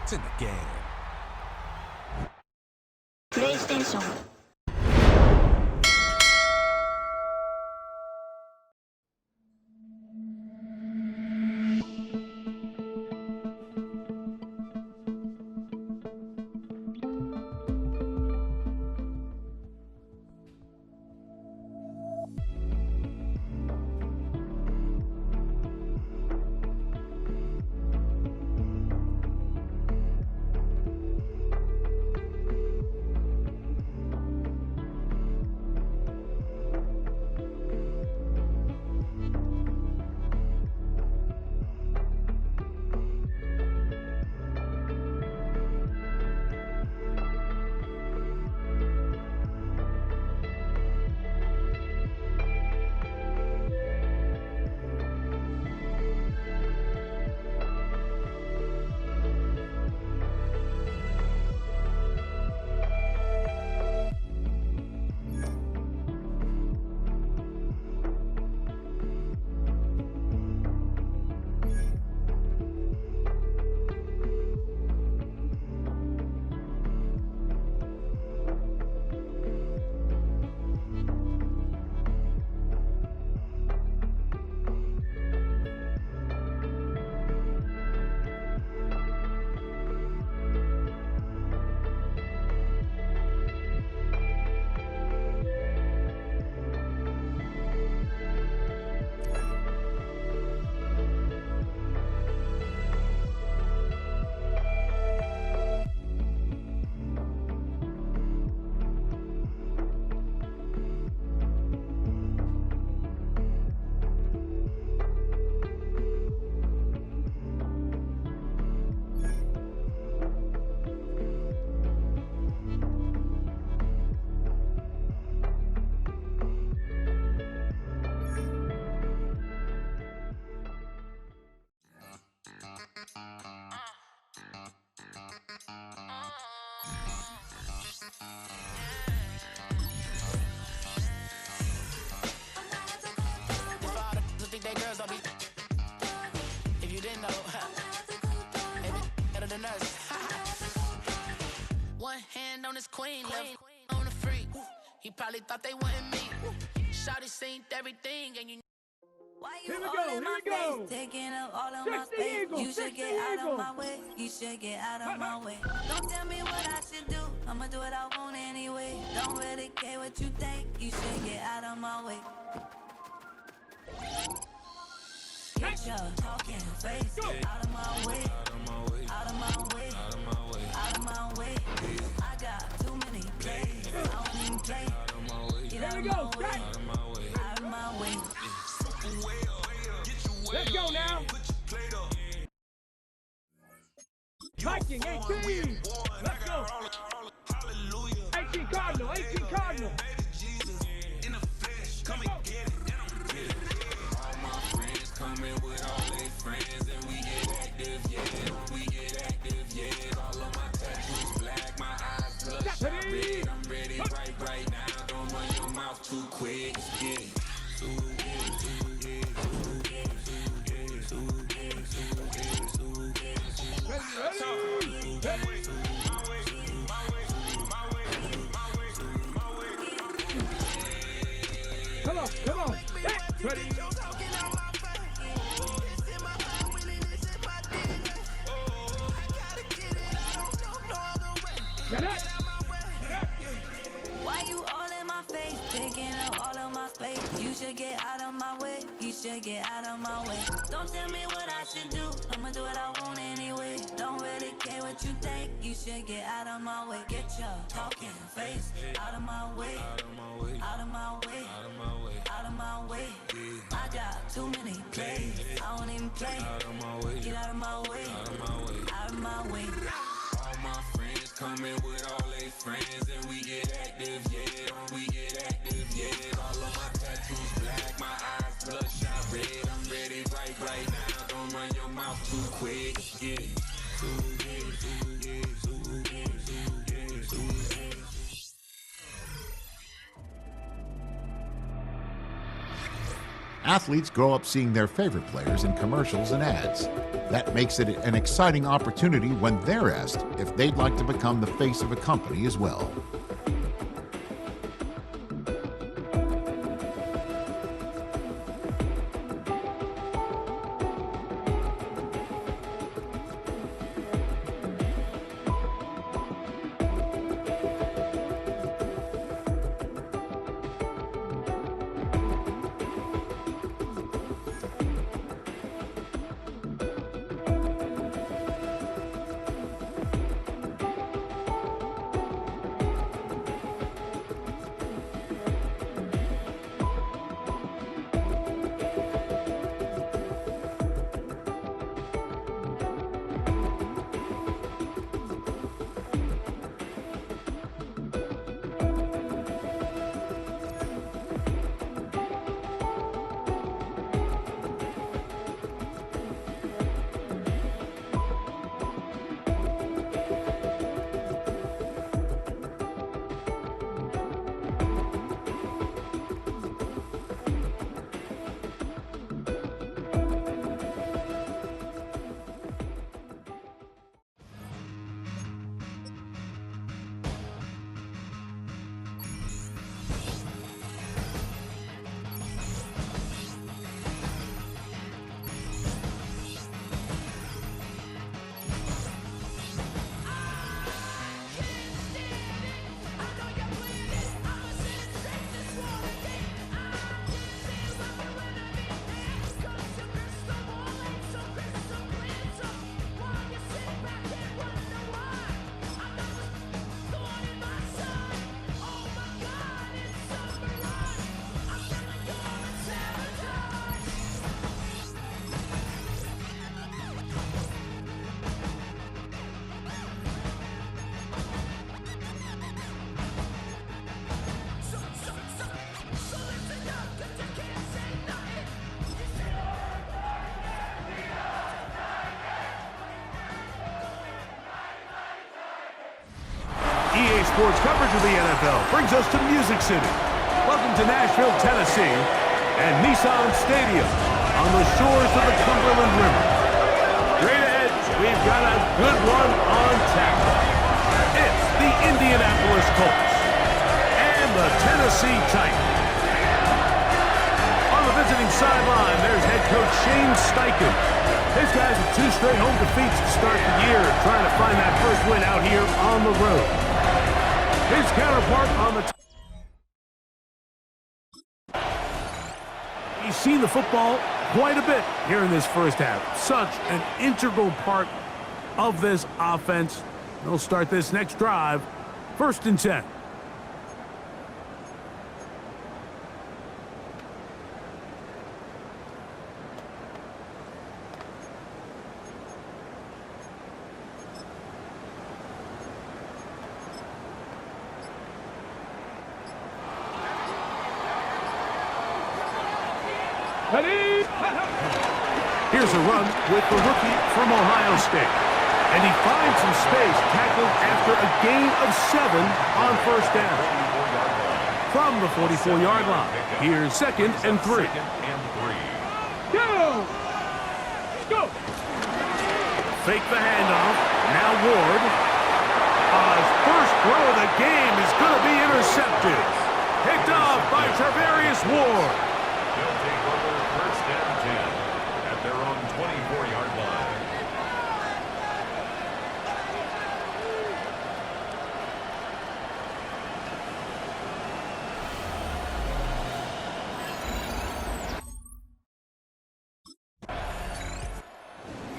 It's in the game. プレイステーション。One hand on his queen, left on the freak. He probably thought they wanted me. Shawty seen everything, and you. Why you all in my face, taking up all of my space? You should get out of my way. You should get out of my way. Don't tell me what I should do. I'ma do what I want anyway. Don't really care what you think. You should get out of my way. Get your talking face out of my way. Out of my way. Out of my way. I got too many plays. I don't even play. Get out of my way. Out of my way. Let's go now. Viking 18. Let's go. 18 Cardinal. 18 Cardinal. In the flesh, come and get it. All my friends coming with all their friends, and we get active, yeah. We get active, yeah. All of my tattoos black, my eyes bloodshot red. I'm ready right now. Don't run your mouth too quick. Let's get it. Come on. Hey, ready? Get it. Why you all in my face, taking up all of my space? You should get out of my way. You should get out of my way. Don't tell me what I should do. I'ma do what I want anyway. Don't really care what you think. You should get out of my way. Get your talking face out of my way. Out of my way. Out of my way. Out of my way. I got too many plays. I don't even play. Get out of my way. Out of my way. All my friends coming with all their friends, and we get active, yeah. We get active, yeah. All of my tattoos black, my eyes bloodshot red. I'm ready right now. Don't run your mouth too quick. Let's get it. Athletes grow up seeing their favorite players in commercials and ads. That makes it an exciting opportunity when they're asked if they'd like to become the face of a company as well. EA Sports coverage of the NFL brings us to Music City. Welcome to Nashville, Tennessee, and Nissan Stadium on the shores of the Cumberland River. Straight ahead, we've got a good one on tap. It's the Indianapolis Colts and the Tennessee Titans. On the visiting sideline, there's head coach Shane Steichen. His guys with 2 straight home defeats to start the year, trying to find that first win out here on the road. His counterpart on the he's seen the football quite a bit here in this first half. Such an integral part of this offense. They'll start this next drive, 1st and 10. Here's a run with the rookie from Ohio State. And he finds some space, tackled after a gain of 7 on 1st down. From the 44-yard line, here's 2nd and 3. Go! Fake the handoff. Now Ward. His first throw of the game is going to be intercepted. Picked off by Travarius Ward. They'll take over 1st and 10 at their own 24-yard line.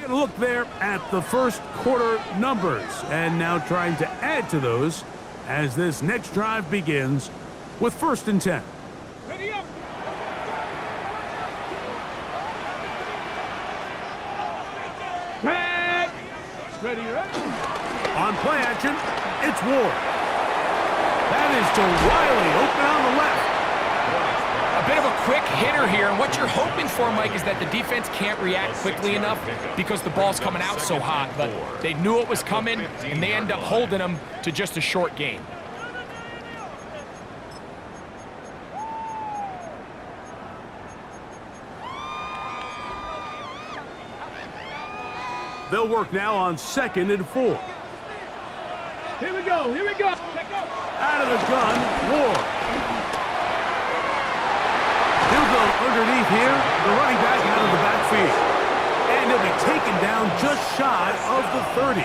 Get a look there at the first quarter numbers, and now trying to add to those as this next drive begins with 1st and 10. Ready up! Back! Ready, ready? On play action, it's Ward. That is to Riley, open on the left. A bit of a quick hitter here, and what you're hoping for, Mike, is that the defense can't react quickly enough because the ball's coming out so hot, but they knew it was coming, and they end up holding them to just a short gain. They'll work now on 2nd and 4. Here we go. Here we go. Take go. Out of the gun, Ward. He'll go underneath here. The running back out of the backfield. And he'll be taken down just shy of the 30.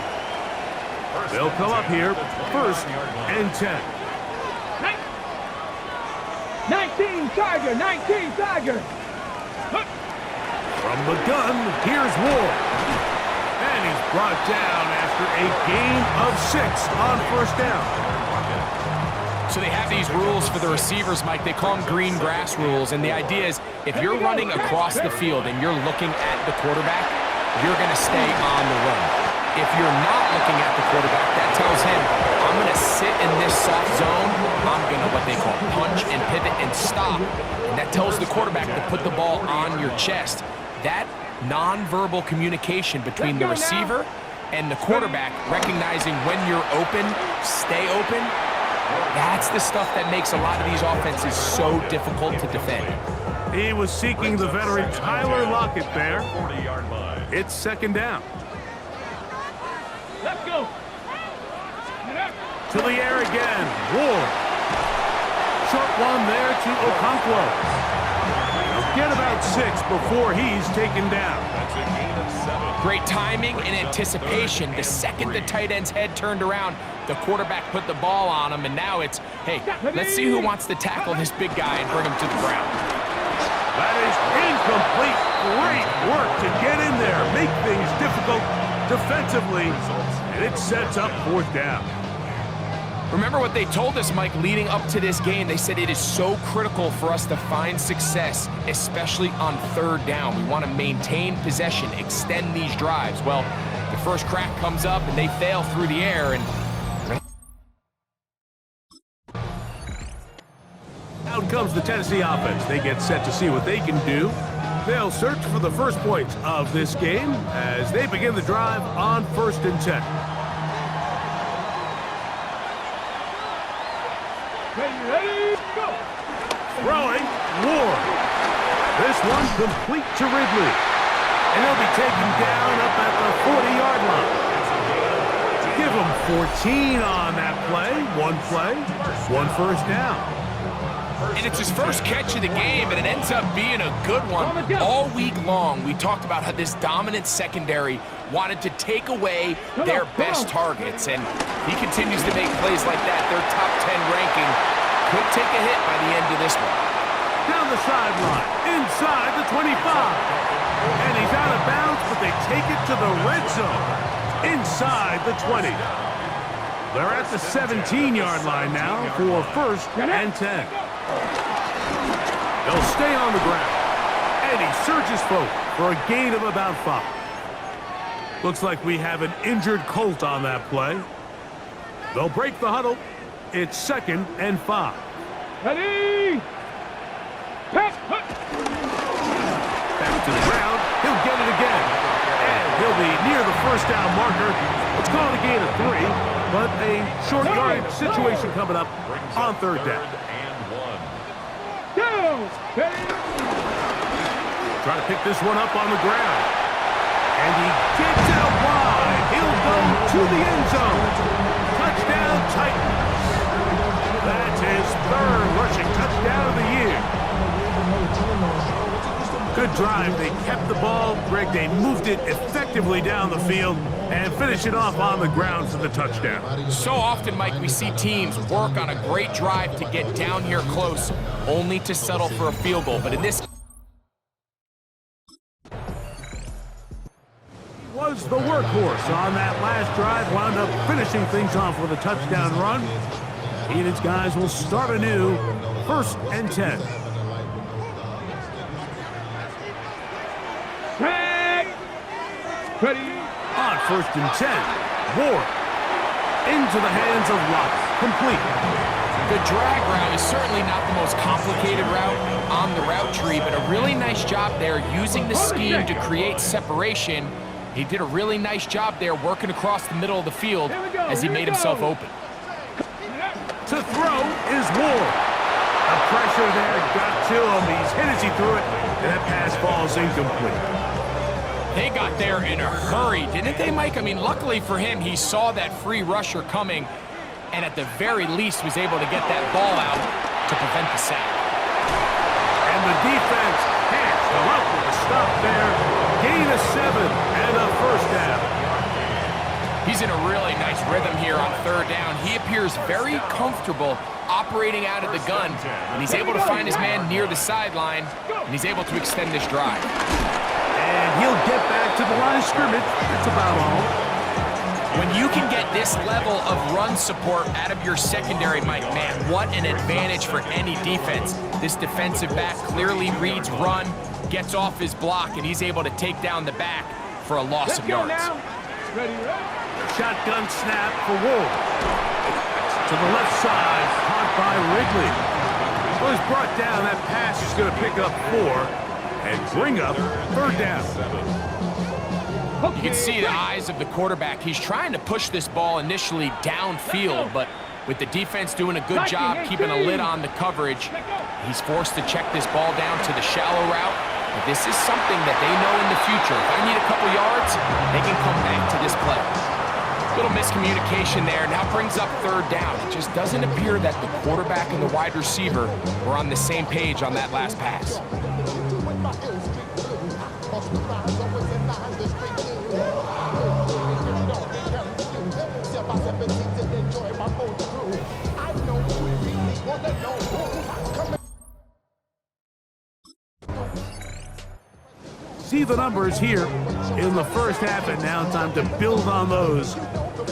They'll come up here, 1st and 10. 19 Tiger. 19 Tiger. From the gun, here's Ward. And he's brought down after a gain of 6 on 1st down. So they have these rules for the receivers, Mike. They call them green grass rules. And the idea is if you're running across the field and you're looking at the quarterback, you're going to stay on the run. If you're not looking at the quarterback, that tells him, I'm going to sit in this soft zone. I'm going to what they call punch and pivot and stop. And that tells the quarterback to put the ball on your chest. That nonverbal communication between the receiver and the quarterback, recognizing when you're open, stay open, that's the stuff that makes a lot of these offenses so difficult to defend. He was seeking the veteran Tyler Lockett there. It's 2nd down. Let's go. To the air again, Ward. Short one there to Okonkwo. He'll get about 6 before he's taken down. Great timing and anticipation. The second the tight end's head turned around, the quarterback put the ball on him, and now it's, hey, let's see who wants to tackle this big guy and bring him to the ground. That is incomplete. Great work to get in there, make things difficult defensively, and it sets up 4th down. Remember what they told us, Mike, leading up to this game. They said it is so critical for us to find success, especially on 3rd down. We want to maintain possession, extend these drives. Well, the first crack comes up, and they fail through the air. And out comes the Tennessee offense. They get set to see what they can do. They'll search for the first points of this game as they begin the drive on 1st and 10. Ready, go. Throwing, Ward. This one complete to Ridley. And he'll be taken down up at the 40-yard line. Give him 14 on that play. 1 first down. And it's his first catch of the game, and it ends up being a good one. All week long, we talked about how this dominant secondary wanted to take away their best targets, and he continues to make plays like that. Their top 10 ranking could take a hit by the end of this one. Down the sideline, inside the 25. And he's out of bounds, but they take it to the red zone, inside the 20. They're at the 17-yard line now for 1st and 10. They'll stay on the ground, and he surges forward for a gain of about 5. Looks like we have an injured Colt on that play. They'll break the huddle. It's 2nd and 5. Ready. Pass. Back to the ground. He'll get it again. And he'll be near the 1st down marker. Let's call it a gain of 3, but a short yardage situation coming up on 3rd down. Trying to pick this one up on the ground. And he gets out wide. He'll go to the end zone. Touchdown, Titans. That's his 3rd rushing touchdown of the year. Good drive. They kept the ball. Greg, they moved it effectively down the field and finished it off on the ground for the touchdown. So often, Mike, we see teams work on a great drive to get down here close, only to settle for a field goal. But in this was the workhorse on that last drive, wound up finishing things off with a touchdown run. He and his guys will start anew, 1st and 10. Ready. On 1st and 10, Ward into the hands of Lockett, complete. The drag route is certainly not the most complicated route on the route tree, but a really nice job there using the scheme to create separation. He did a really nice job there working across the middle of the field as he made himself open. To throw is Ward. The pressure there got to him. He's hit as he threw it, and that pass falls incomplete. They got there in a hurry, didn't they, Mike? I mean, luckily for him, he saw that free rusher coming, and at the very least was able to get that ball out to prevent the sack. And the defense can't come up with a stop there. Gain of 7 and a first down. He's in a really nice rhythm here on third down. He appears very comfortable operating out of the gun, and he's able to find his man near the sideline, and he's able to extend this drive. And he'll get back to the line of scrimmage. That's about all. When you can get this level of run support out of your secondary, Mike, man, what an advantage for any defense. This defensive back clearly reads run, gets off his block, and he's able to take down the back for a loss of yards. Ready. Shotgun snap for Wolf. To the left side, caught by Wrigley. Well, he's brought down. That pass is going to pick up 4 and bring up third down. You can see the eyes of the quarterback. He's trying to push this ball initially downfield, but with the defense doing a good job keeping a lid on the coverage, he's forced to check this ball down to the shallow route. But this is something that they know in the future. If I need a couple yards, they can come back to this play. Little miscommunication there. Now brings up third down. It just doesn't appear that the quarterback and the wide receiver were on the same page on that last pass. See the numbers here in the first half, and now time to build on those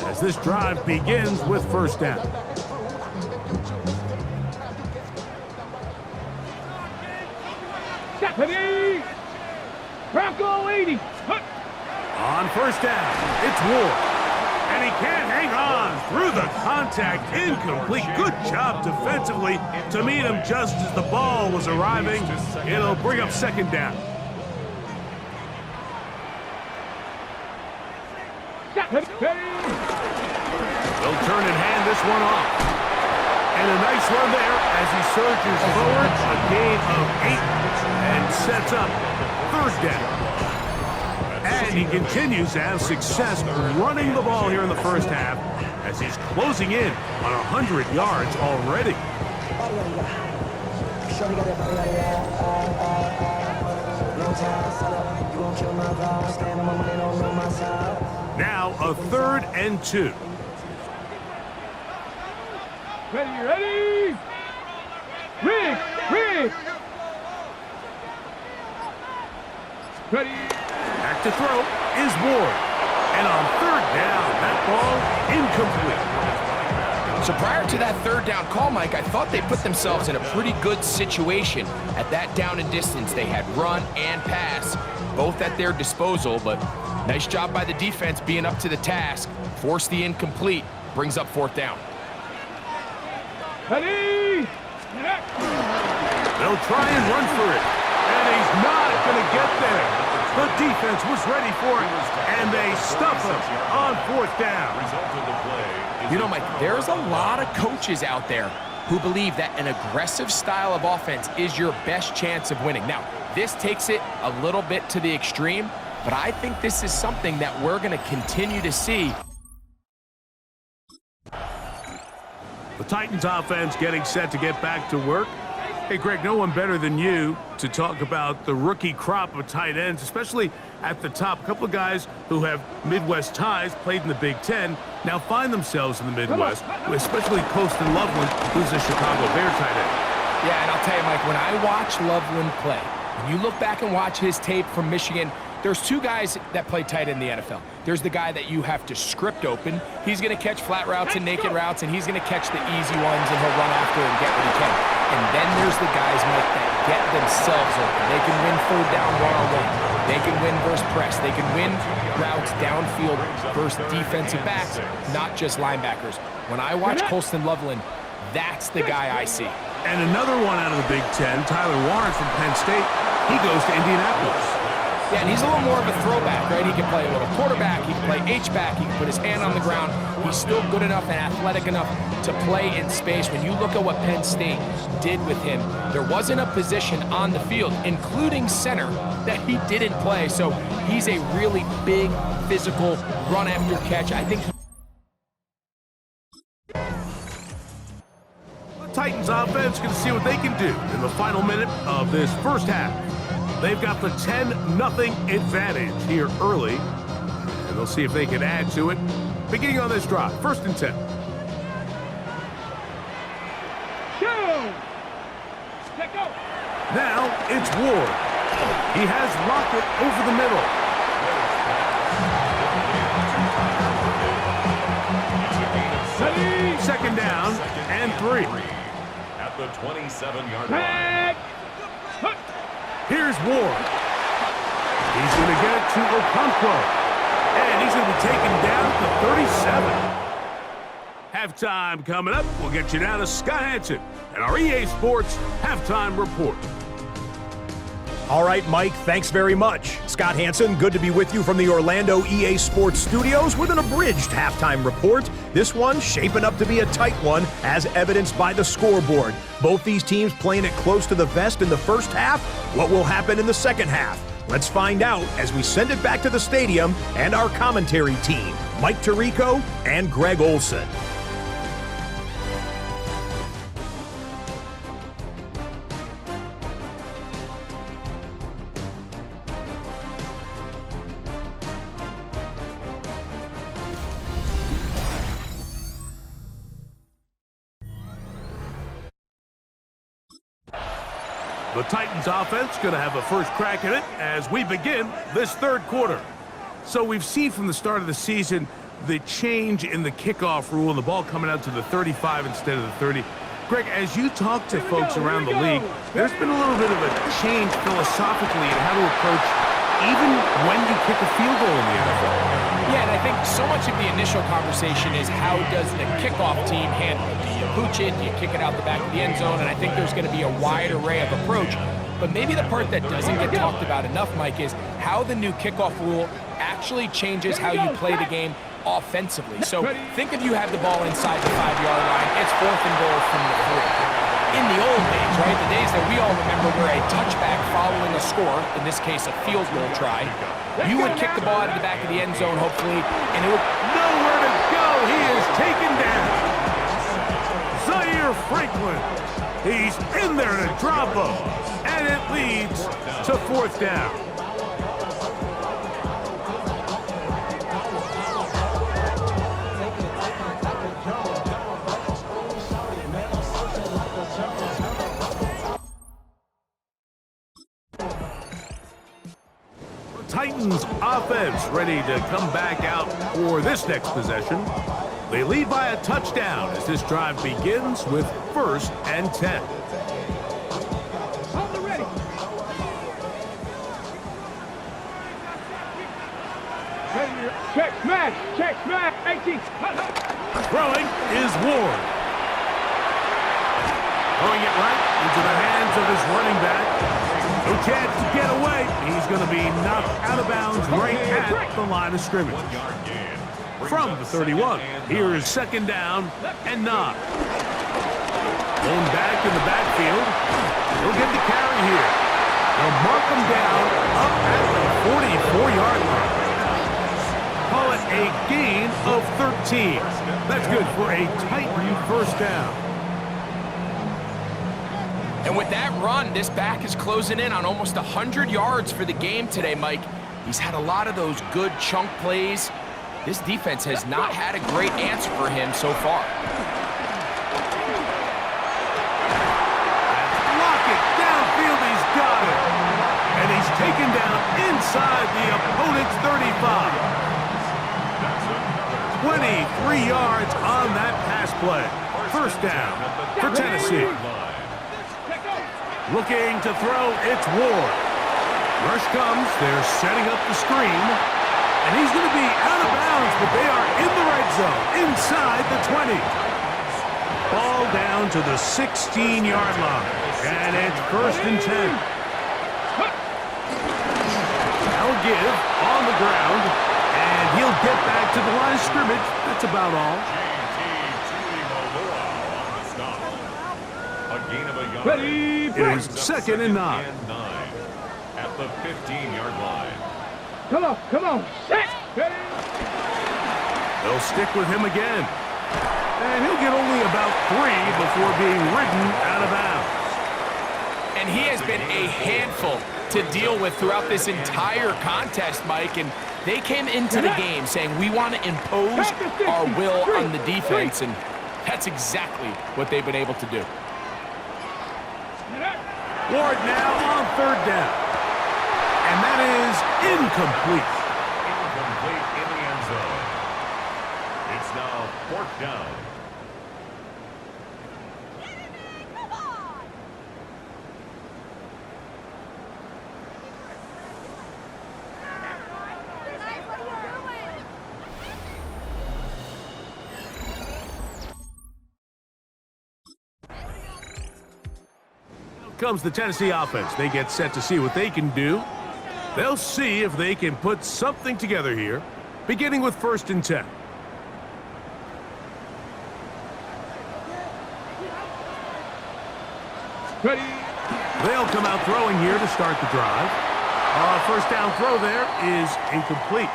as this drive begins with first down. Ready. Bronco 80. On first down, it's Ward. And he can't hang on through the contact. Incomplete. Good job defensively to meet him just as the ball was arriving. It'll bring up second down. Ready. They'll turn and hand this one off. And a nice run there as he surges forward. A gain of 8 and sets up third down. And he continues to have success running the ball here in the first half as he's closing in on 100 yards already. Now a 3rd and 2. Ready. Rig. Ready. Back to throw is Ward. And on third down, that ball incomplete. So prior to that third down call, Mike, I thought they put themselves in a pretty good situation at that down and distance. They had run and pass, both at their disposal, but nice job by the defense being up to the task. Forced the incomplete, brings up fourth down. Ready. They'll try and run for it, and he's not going to get there. The defense was ready for it, and they stuff him on fourth down. You know, Mike, there's a lot of coaches out there who believe that an aggressive style of offense is your best chance of winning. Now, this takes it a little bit to the extreme, but I think this is something that we're going to continue to see. The Titans offense getting set to get back to work. Hey, Greg, no one better than you to talk about the rookie crop of tight ends, especially at the top. A couple of guys who have Midwest ties, played in the Big Ten, now find themselves in the Midwest, especially Colston Loveland, who's a Chicago Bear tight end. Yeah, and I'll tell you, Mike, when I watch Loveland play, when you look back and watch his tape from Michigan, there's two guys that play tight end in the NFL. There's the guy that you have to script open. He's going to catch flat routes and naked routes, and he's going to catch the easy ones, and he'll run after and get what he can. And then there's the guys, Mike, that get themselves open. They can win third down one-on-one. They can win versus press. They can win routes downfield versus defensive backs, not just linebackers. When I watch Colston Loveland, that's the guy I see. And another one out of the Big Ten, Tyler Warren from Penn State. He goes to Indianapolis. Yeah, and he's a little more of a throwback, right? He can play a little quarterback, he can play H-back, he can put his hand on the ground. He's still good enough and athletic enough to play in space. When you look at what Penn State did with him, there wasn't a position on the field, including center, that he didn't play. So he's a really big, physical, run after catch. I think The Titans offense going to see what they can do in the final minute of this first half. They've got the 10-0 advantage here early, and they'll see if they can add to it. Beginning on this drive, 1st and 10. Now it's Ward. He has Lockett over the middle. Second down and 3. At the 27-yard line. Here's Ward. He's going to get it to Okonkwo. And he's going to be taken down to 37. Halftime coming up. We'll get you down to Scott Hanson and our EA Sports Halftime Report. All right, Mike, thanks very much. Scott Hanson, good to be with you from the Orlando EA Sports Studios with an abridged halftime report. This one shaping up to be a tight one, as evidenced by the scoreboard. Both these teams playing it close to the vest in the first half. What will happen in the second half? Let's find out as we send it back to the stadium and our commentary team, Mike Tirico and Greg Olson. The Titans offense going to have a first crack at it as we begin this third quarter. So we've seen from the start of the season the change in the kickoff rule and the ball coming out to the 35 instead of the 30. Greg, as you talk to folks around the league, there's been a little bit of a change philosophically in how to approach even when you kick a field goal in the NFL. Yeah, and I think so much of the initial conversation is how does the kickoff team handle it? Do you pooch it? Do you kick it out the back of the end zone? And I think there's going to be a wide array of approach. But maybe the part that doesn't get talked about enough, Mike, is how the new kickoff rule actually changes how you play the game offensively. So think if you have the ball inside the 5-yard line, it's 4th and goal from the 3. In the old days, right, the days that we all remember were a touchback following a score, in this case a field goal try, you would kick the ball out of the back of the end zone, hopefully, and it would... Nowhere to go! He is taken down! Zaire Franklin! He's in there to drop him! And it leads to 4th down. Titans offense ready to come back out for this next possession. They lead by a touchdown as this drive begins with 1st and 10. Check, smash, 18. Throwing is Ward. Throwing it right into the hands of his running back. No chance to get away. He's going to be knocked out of bounds right at the line of scrimmage. From the 31, here is 2nd down and 9. Going back in the backfield. He'll get the carry here. They'll mark him down up at the 44-yard line. Call it a gain of 13. That's good for a Titan 1st down. And with that run, this back is closing in on almost 100 yards for the game today, Mike. He's had a lot of those good chunk plays. This defense has not had a great answer for him so far. Lockett downfield, he's got it. And he's taken down inside the opponent's 35. 23 yards on that pass play. 1st down for Tennessee. Looking to throw, it's Ward. Rush comes, they're setting up the screen. And he's going to be out of bounds, but they are in the red zone, inside the 20. Ball down to the 16-yard line. And it's 1st and 10. That'll give on the ground, and he'll get back to the line of scrimmage. That's about all. A gain of a yard. Ready, It is 2nd and 9. At the 15-yard line. Come on, set, ready. They'll stick with him again. And he'll get only about 3 before being ridden out of bounds. And he has been a handful to deal with throughout this entire contest, Mike. And they came into the game saying, we want to impose our will on the defense. And that's exactly what they've been able to do. Ward now on 3rd down. And that is incomplete. Incomplete in the end zone. It's now 4th down. Comes the Tennessee offense. They get set to see what they can do. They'll see if they can put something together here, beginning with 1st and 10. Ready. They'll come out throwing here to start the drive. First down throw there is incomplete.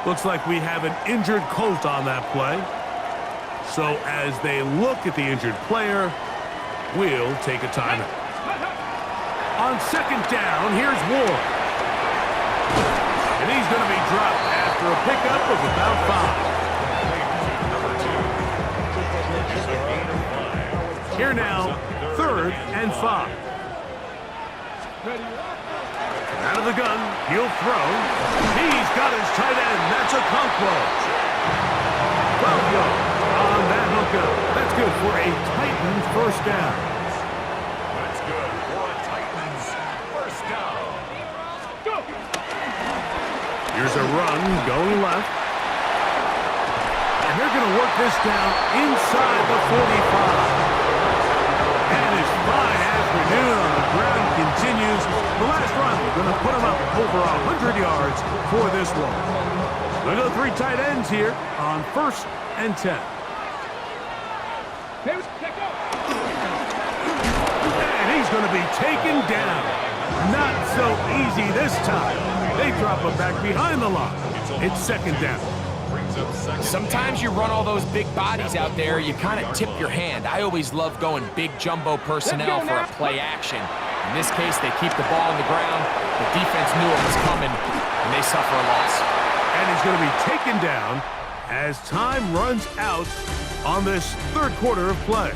Looks like we have an injured Colt on that play. So as they look at the injured player, we'll take a timeout. On 2nd down, here's Ward. And he's going to be dropped after a pickup of about 5. Here now, 3rd and 5. Out of the gun, he'll throw. He's got his tight end. That's a Conquo. 12 yards on that hookup. That's good for a Titans 1st down. That's good for a Titans 1st down. Here's a run going left. And they're going to work this down inside the 45. And his fine as renewed on the ground continues. The last run, going to put him up over 100 yards for this one. Look at the 3 tight ends here on 1st and 10. And he's going to be taken down. Not so easy this time. They drop him back behind the line. It's 2nd down. Sometimes you run all those big bodies out there, you kind of tip your hand. I always love going big jumbo personnel for a play action. In this case, they keep the ball on the ground. The defense knew it was coming, and they suffer a loss. And he's going to be taken down as time runs out on this 3rd quarter of play.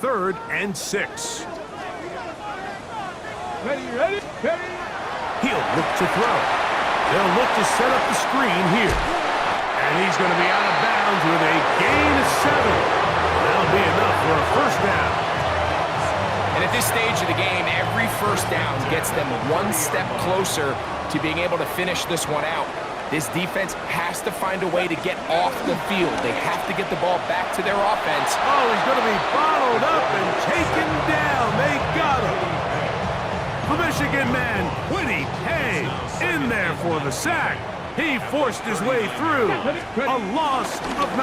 Third and 6. Ready. He'll look to throw. They'll look to set up the screen here. And he's going to be out of bounds with a gain of 7. That'll be enough for a 1st down. And at this stage of the game, every 1st down gets them 1 step closer to being able to finish this one out. This defense has to find a way to get off the field. They have to get the ball back to their offense. Oh, he's going to be bottled up and taken down. They got him. The Michigan man, Quiddy Hay, in there for the sack. He forced his way through. A loss of 9.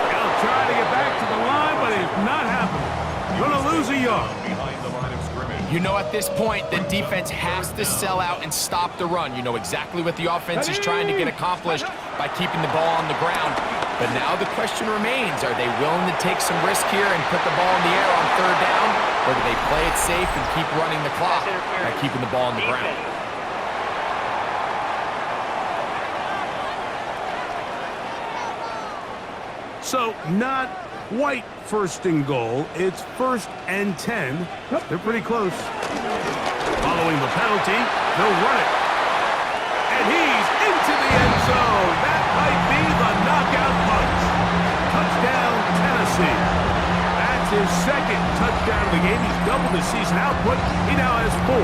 He'll try to get back to the line, but it's not happening. Going to lose a yard. Behind the line of scrimmage. You know, at this point, the defense has to sell out and stop the run. You know exactly what the offense is trying to get accomplished by keeping the ball on the ground. But now the question remains, are they willing to take some risk here and put the ball in the air on 3rd down? Or do they play it safe and keep running the clock by keeping the ball on the ground? So, not quite 1st and goal. It's 1st and 10. They're pretty close. Following the penalty, they'll run it. And he's into the end zone. That might be the Tennessee. That's his second touchdown of the game. He's doubled his season output. He now has 4.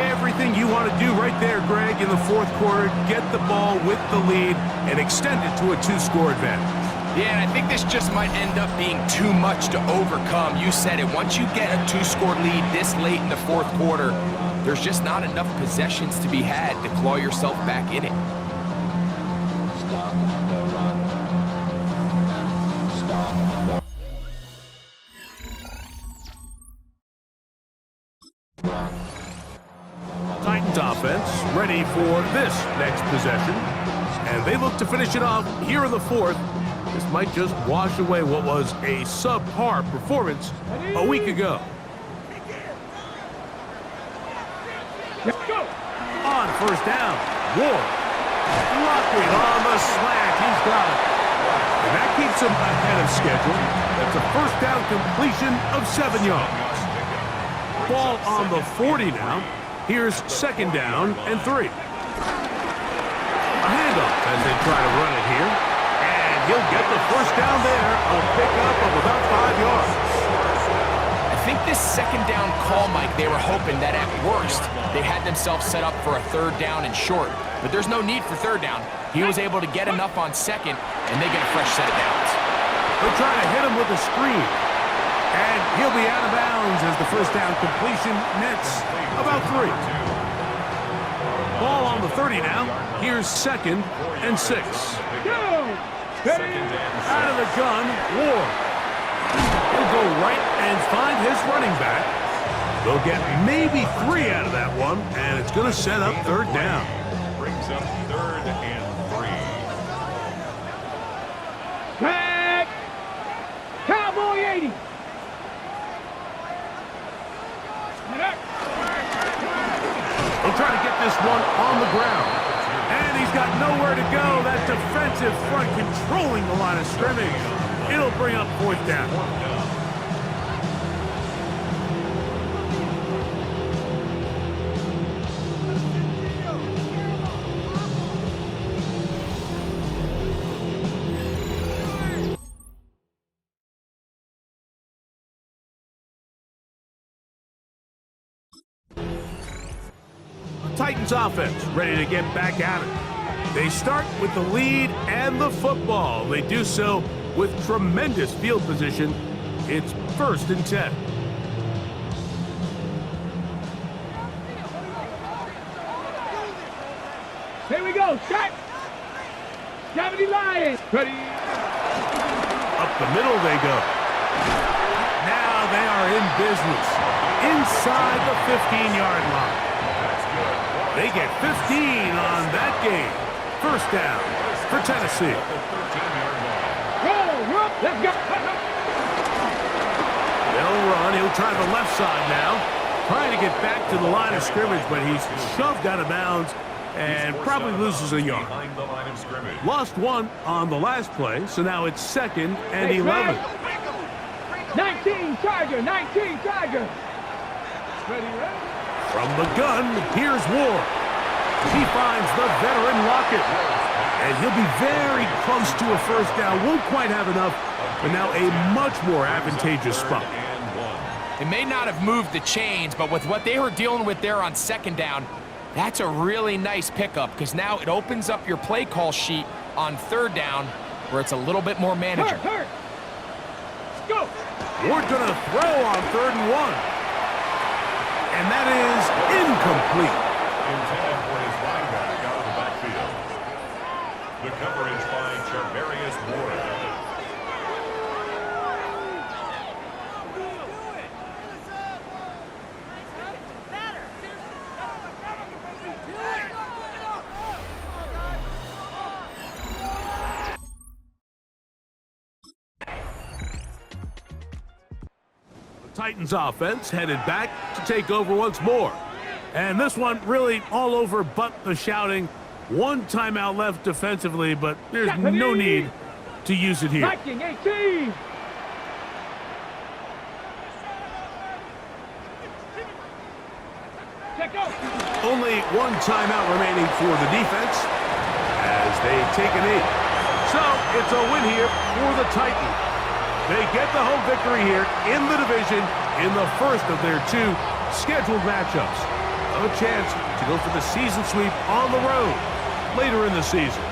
Everything you want to do right there, Greg, in the fourth quarter, get the ball with the lead and extend it to a 2-score advantage. Yeah, and I think this just might end up being too much to overcome. You said it. Once you get a 2-score lead this late in the fourth quarter, there's just not enough possessions to be had to claw yourself back in it. Titans offense ready for this next possession. And they look to finish it off here in the fourth. This might just wash away what was a subpar performance a week ago. On first down, Ward. Blocking on the slant. He's got it. And that keeps him ahead of schedule. That's a first down completion of 7 yards. Ball on the 40 now. Here's second down and 3. A handoff as they try to run it here. And he'll get the first down there. A pickup of about 5 yards. I think this second down call, Mike, they were hoping that at worst they had themselves set up for a third down and short. But there's no need for third down. He was able to get enough on second, and they get a fresh set of downs. They'll try to hit him with a screen. And he'll be out of bounds as the first down completion nets about 3. Ball on the 30 now. Here's second and 6. Out of the gun, Ward. He'll go right and find his running back. They'll get maybe 3 out of that one, and it's going to set up third down. Brings up 3rd and 3. Back. Cowboy 80. He'll try to get this one on the ground. And he's got nowhere to go. That defensive front controlling the line of scrimmage. It'll bring up fourth down. Titans offense ready to get back at it. They start with the lead and the football. They do so with tremendous field position. It's 1st and 10. Here we go. Shot. 70 Lions. Ready. Up the middle they go. Now they are in business. Inside the 15-yard line. They get 15 on that game. First down for Tennessee. Let's go. They'll run. He'll try the left side now. Trying to get back to the line of scrimmage, but he's shoved out of bounds and probably loses a yard. Lost 1 on the last play, so now it's 2nd and 11. 19 Tiger. 19 Tiger. Ready. From the gun, here's Ward. He finds the veteran Lockett. And he'll be very close to a first down. Won't quite have enough, but now a much more advantageous spot. It may not have moved the chains, but with what they were dealing with there on second down, that's a really nice pickup because now it opens up your play call sheet on third down where it's a little bit more manageable. Let's go. Ward going to throw on 3rd and 1. And that is incomplete. Intended for his running back out of the backfield. The coverage by Charvarius Ward. Titans offense headed back to take over once more. And this one really all over but the shouting. 1 timeout left defensively, but there's no need to use it here. Viking 18. Only 1 timeout remaining for the defense as they take a knee. So it's a win here for the Titans. They get the home victory here in the division in the first of their 2 scheduled matchups. A chance to go for the season sweep on the road later in the season.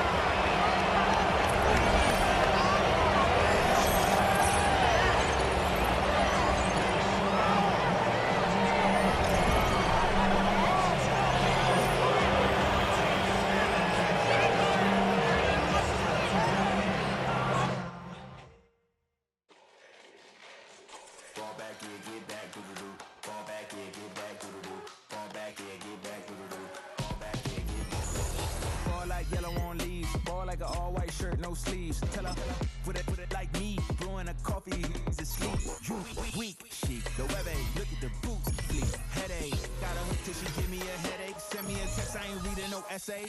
Yellow on leaves, ball like an all-white shirt, no sleeves. Tell her, put it like me, blowing a coffee, he's asleep. You weak, chic, the weather, look at the boots, fleet, headache. Got her hooked till she give me a headache. Send me a text, I ain't reading no essay.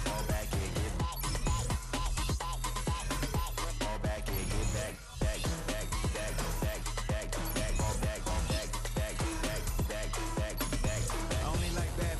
Fall back here, get fall back here, get back, back, back, back, back, back, back, fall back, back, back, back, back, back, back, back. I only like that.